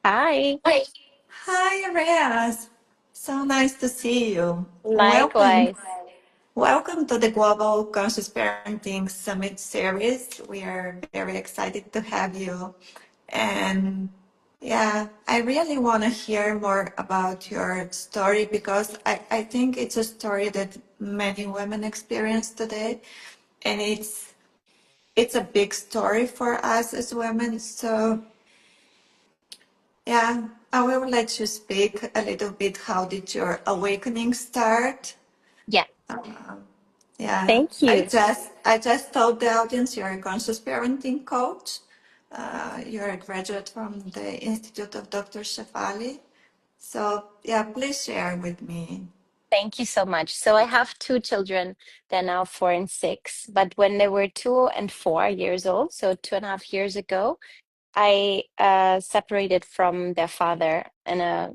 Hi. Hi, Rhea. So nice to see you. Welcome. Likewise. Welcome to the Global Conscious Parenting Summit series. We are very excited to have you. And yeah, I really want to hear more about your story because I think it's a story that many women experience today. And it's a big story for us as women. So yeah, I will let you speak a little bit. How did your awakening start? Yeah. Yeah, Thank you. I just told the audience you're a conscious parenting coach. You're a graduate from the Institute of Dr. Shefali. So yeah, please share with me. Thank you so much. So I have two children. They're now 4 and 6. But when they were 2 and 4 years old, so 2.5 years ago, I separated from their father in a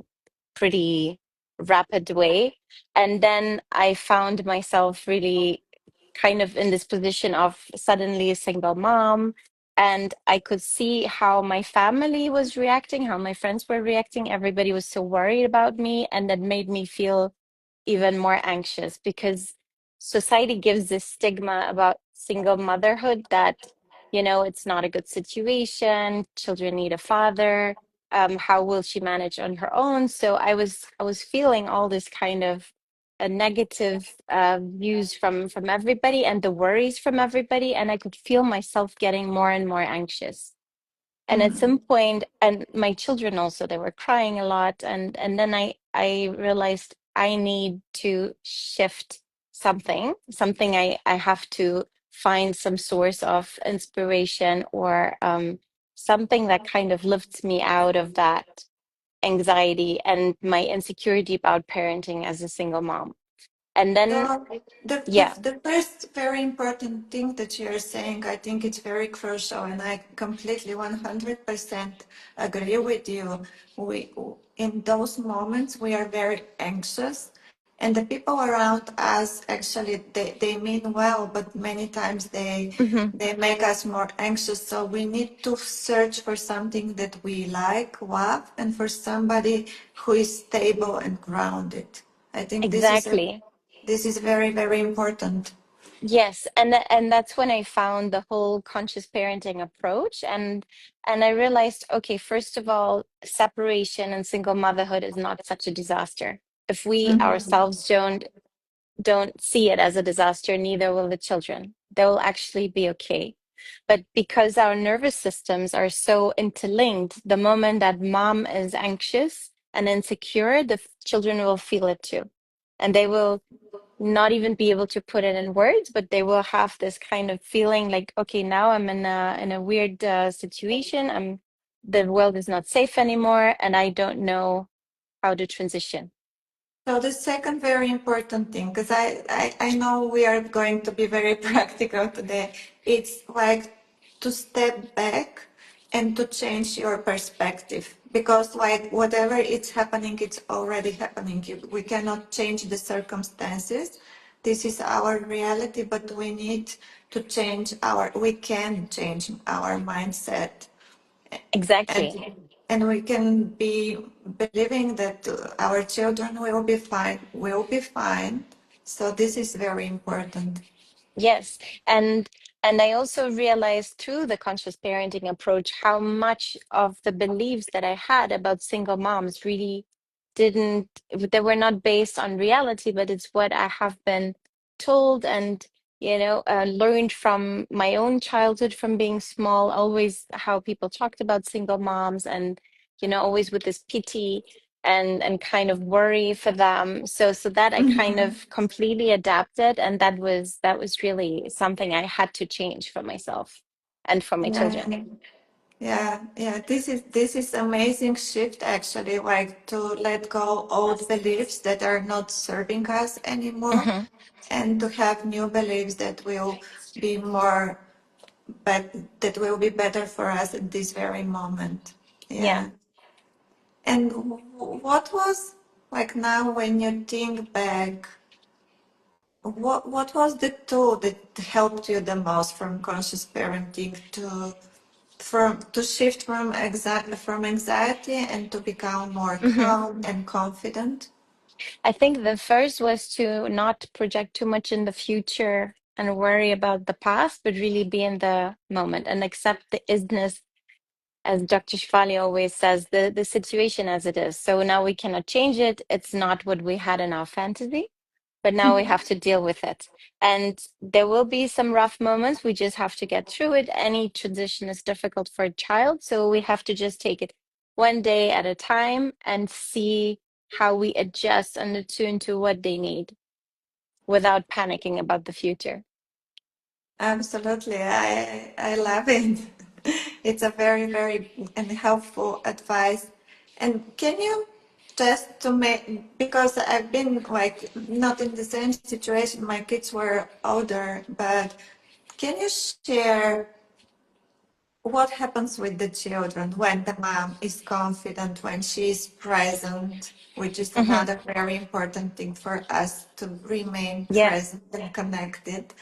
pretty rapid way. And then I found myself really kind of in this position of suddenly a single mom. And I could see how my family was reacting, how my friends were reacting. Everybody was so worried about me. And that made me feel even more anxious because society gives this stigma about single motherhood that, it's not a good situation. Children need a father. How will she manage on her own? So I was feeling all this kind of negative views from everybody and the worries from everybody, and I could feel myself getting more and more anxious. And at some Mhm. point, and my children also, they were crying a lot, and then I realized I need to shift something. I have to find some source of inspiration or something that kind of lifts me out of that anxiety and my insecurity about parenting as a single mom. And then, So yeah. the first very important thing that you're saying, I think it's very crucial, and I completely 100% agree with you. We, in those moments, we are very anxious, and the people around us actually they mean well, but many times Mhm. they make us more anxious. So we need to search for something that we like, love, and for somebody who is stable and grounded. I think Exactly. this is very, very important. Yes, and that's when I found the whole conscious parenting approach, and I realized, okay, first of all, separation and single motherhood is not such a disaster. If we Mhm. ourselves don't see it as a disaster, neither will the children. They will actually be okay. But because our nervous systems are so interlinked, the moment that mom is anxious and insecure, the children will feel it too. And they will not even be able to put it in words, but they will have this kind of feeling like, okay, now I'm in a weird situation. The world is not safe anymore, and I don't know how to transition. So the second very important thing, because I know we are going to be very practical today, it's like to step back and to change your perspective. Because like whatever is happening, it's already happening. We cannot change the circumstances. This is our reality, but we need to we can change our mindset Exactly. and we can be believing that our children will be fine. So this is very important. Yes, and and I also realized through the conscious parenting approach how much of the beliefs that I had about single moms really didn't, they were not based on reality, but it's what I have been told and, learned from my own childhood from being small, always how people talked about single moms and, always with this pity and kind of worry for them. So that I kind Mhm. of completely adapted, and that was really something I had to change for myself and for my children. Yeah, yeah. This is amazing shift actually, like to let go old beliefs that are not serving us anymore, Hmm. and to have new beliefs that will be more, but that will be better for us at this very moment. Yeah. Yeah. And what was like now when you think back, what was the tool that helped you the most from conscious parenting to shift from anxiety and to become more Hmm. calm and confident. I think the first was to not project too much in the future and worry about the past, but really be in the moment and accept the isness, as Dr. Shifali always says, the situation as it is. So now we cannot change it. It's not what we had in our fantasy, but now we have to deal with it. And there will be some rough moments. We just have to get through it. Any transition is difficult for a child. So we have to just take it one day at a time and see how we adjust and attune to what they need without panicking about the future. Absolutely, I love it. It's a very very and helpful advice. And can you just to make, because I've been like not in the same situation. My kids were older, but can you share what happens with the children when the mom is confident, when she is present, which is Hmm. another very important thing for us to remain Yeah. present and connected.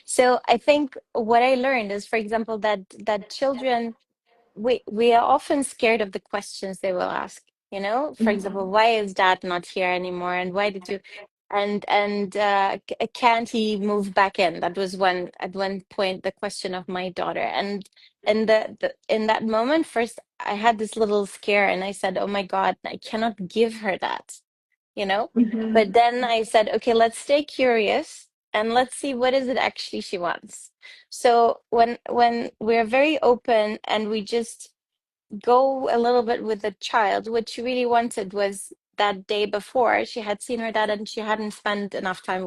So I think what I learned is, for example, that children, we are often scared of the questions they will ask. For example, why is dad not here anymore, and why did you, and can't he move back in? That was one at one point the question of my daughter, and in that moment, first I had this little scare, and I said, "Oh my God, I cannot give her that," you know. But Mhm. then I said, "Okay, let's stay curious and let's see what is it actually she wants." So when we're very open and we just go a little bit with the child. What she really wanted was that day before she had seen her dad and she hadn't spent enough time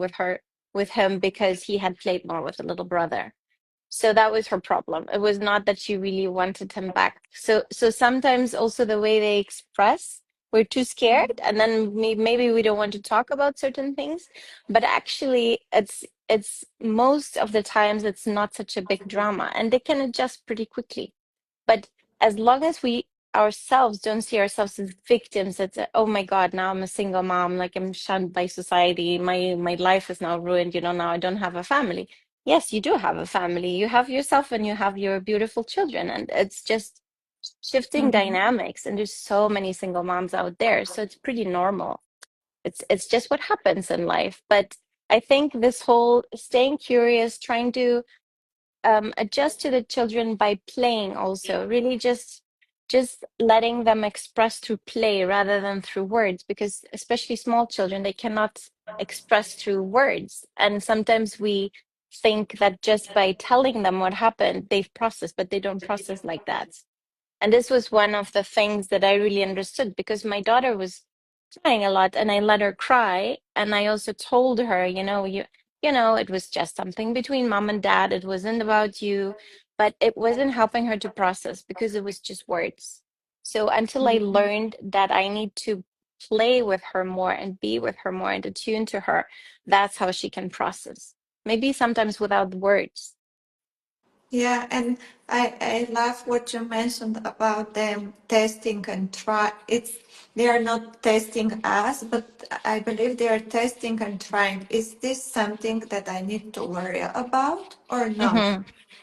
with him because he had played more with the little brother. So that was her problem. It was not that she really wanted him back. So sometimes also the way they express, we're too scared, and then maybe we don't want to talk about certain things. But actually, it's most of the times it's not such a big drama, and they can adjust pretty quickly. But as long as we ourselves don't see ourselves as victims, it's oh my God, now I'm a single mom, like I'm shunned by society. My life is now ruined, now I don't have a family. Yes, you do have a family. You have yourself and you have your beautiful children, and it's just shifting Mhm. dynamics. And there's so many single moms out there, so it's pretty normal. It's just what happens in life. But I think this whole staying curious, trying to adjust to the children by playing also, really just letting them express through play rather than through words, because especially small children, they cannot express through words, and sometimes we think that just by telling them what happened they've processed, but they don't process like that. And this was one of the things that I really understood, because my daughter was crying a lot and I let her cry. And I also told her, it was just something between mom and dad. It wasn't about you, but it wasn't helping her to process because it was just words. So until I learned that I need to play with her more and be with her more and attune to her, that's how she can process. Maybe sometimes without words. Yeah, and I love what you mentioned about them testing and try. They are not testing us, but I believe they are testing and trying. Is this something that I need to worry about or not? Hmm.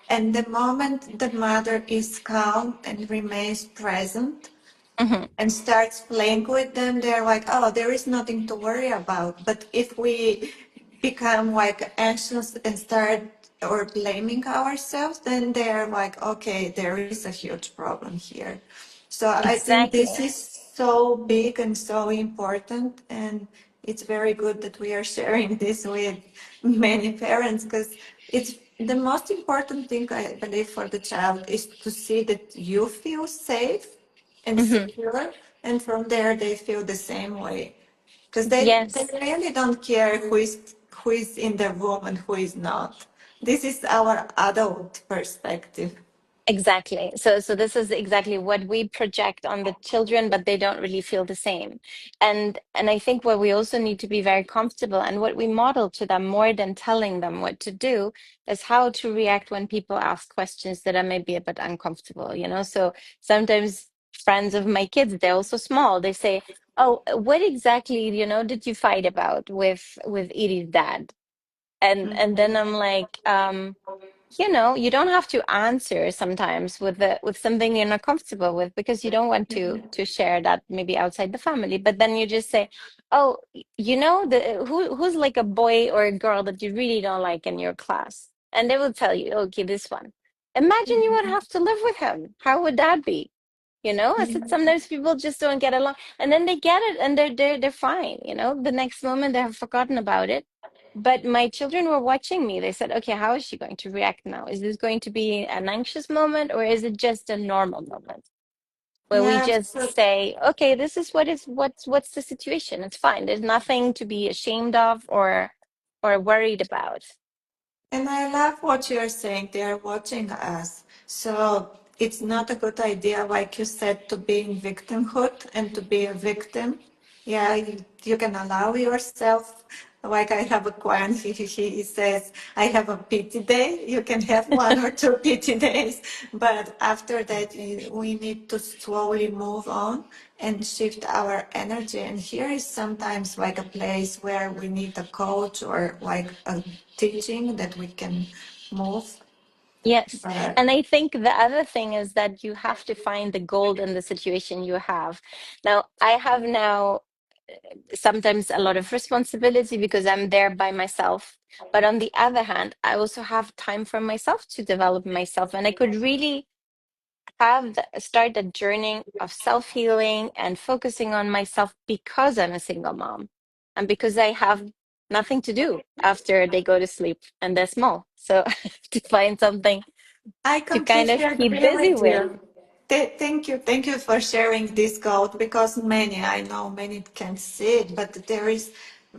And the moment the mother is calm and remains present, Hmm. and starts playing with them, they're like, oh, there is nothing to worry about. But if we become like anxious and start or blaming ourselves, then they're like, okay, there is a huge problem here. So I think this Exactly. is so big and so important. And it's very good that we are sharing this with many parents, because it's the most important thing I believe for the child is to see that you feel safe and Hmm. secure, and from there they feel the same way, because they Yes. really don't care who is in the room and who is not. This is our adult perspective. Exactly. So this is exactly what we project on the children, but they don't really feel the same. And I think what we also need to be very comfortable, and what we model to them more than telling them what to do, is how to react when people ask questions that are maybe a bit uncomfortable. So sometimes friends of my kids, they're also small. They say, "Oh, what exactly, did you fight about with Edie's dad?" And then I'm like, you don't have to answer sometimes with something you're not comfortable with because you don't want to share that maybe outside the family. But then you just say, "Oh, the who's like a boy or a girl that you really don't like in your class?" And they will tell you, "Okay, this one." Imagine you would have to live with him. How would that be? I said sometimes people just don't get along, and then they get it, and they're fine. The next moment they have forgotten about it. But my children were watching me. They said, "Okay, how is she going to react now? Is this going to be an anxious moment, or is it just a normal moment where we Yeah, just say, okay, this is what's the situation? It's fine. There's nothing to be ashamed of or worried about." and I love what you're saying. They are watching us. So it's not a good idea, like you said, to be in victimhood and to be a victim. Yeah, you can allow yourself. Like I have a client, he says, I have a pity day. You can have one or two pity days, but after that, we need to slowly move on and shift our energy. And here is sometimes like a place where we need a coach or like a teaching that we can move. Yes. But And I think the other thing is that you have to find the gold in the situation you have. Now, I have now sometimes a lot of responsibility because I'm there by myself. But on the other hand, I also have time for myself to develop myself. And I could really start a journey of self-healing and focusing on myself because I'm a single mom and because I have nothing to do after they go to sleep and they're small. So I have to find something I to kind completely of keep agree busy with with. you. Thank you for sharing this code because I know many can see it, but there is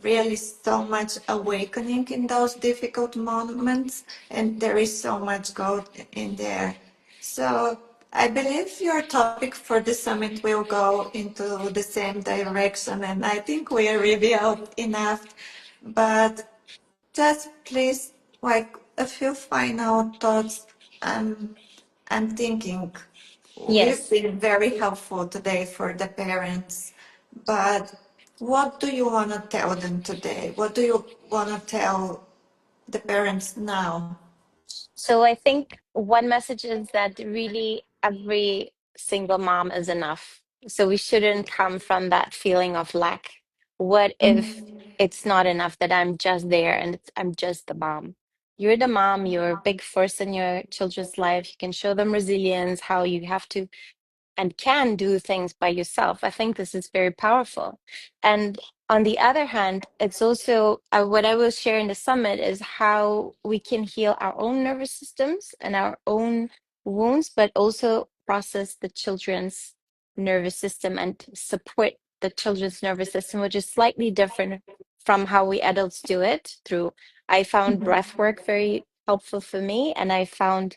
really so much awakening in those difficult moments, and there is so much gold in there. So I believe your topic for the summit will go into the same direction, and I think we revealed enough. But just please, like a few final thoughts. Um, I'm thinking we've Yes. been very helpful today for the parents, but what do you want to tell them today? What do you want to tell the parents now? So I think one message is that really every single mom is enough. So we shouldn't come from that feeling of lack. What if it's not enough that I'm just there and I'm just the mom? You're the mom, you're a big force in your children's life. You can show them resilience, how you have to and can do things by yourself. I think this is very powerful. And on the other hand, it's also what I will share in the summit is how we can heal our own nervous systems and our own wounds, but also process the children's nervous system and support the children's nervous system, which is slightly different from how we adults do it through. I found breath work very helpful for me, and I found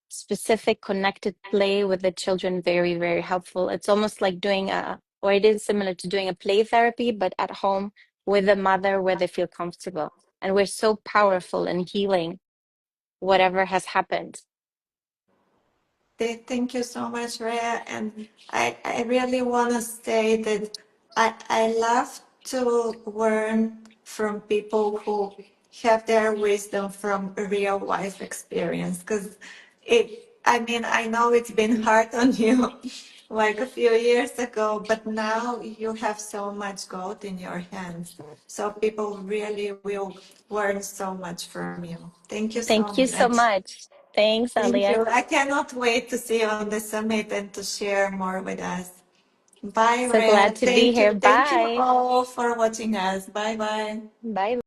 specific connected play with the children very, very helpful. It's almost like or it is similar to doing a play therapy, but at home with the mother where they feel comfortable. And we're so powerful in healing whatever has happened. Thank you so much, Rhea. And I really want to say that I love to learn from people who have their wisdom from real life experience. Because I know it's been hard on you like a few years ago, but now you have so much gold in your hands. So people really will learn so much from you. Thank you so Thank you so much. much. Thanks, Thank Alia. you. I cannot wait to see you on the summit and to share more with us. Bye, So Rhea. glad to be Thank here. you. Thank you Bye. all for watching us. Bye bye. Bye.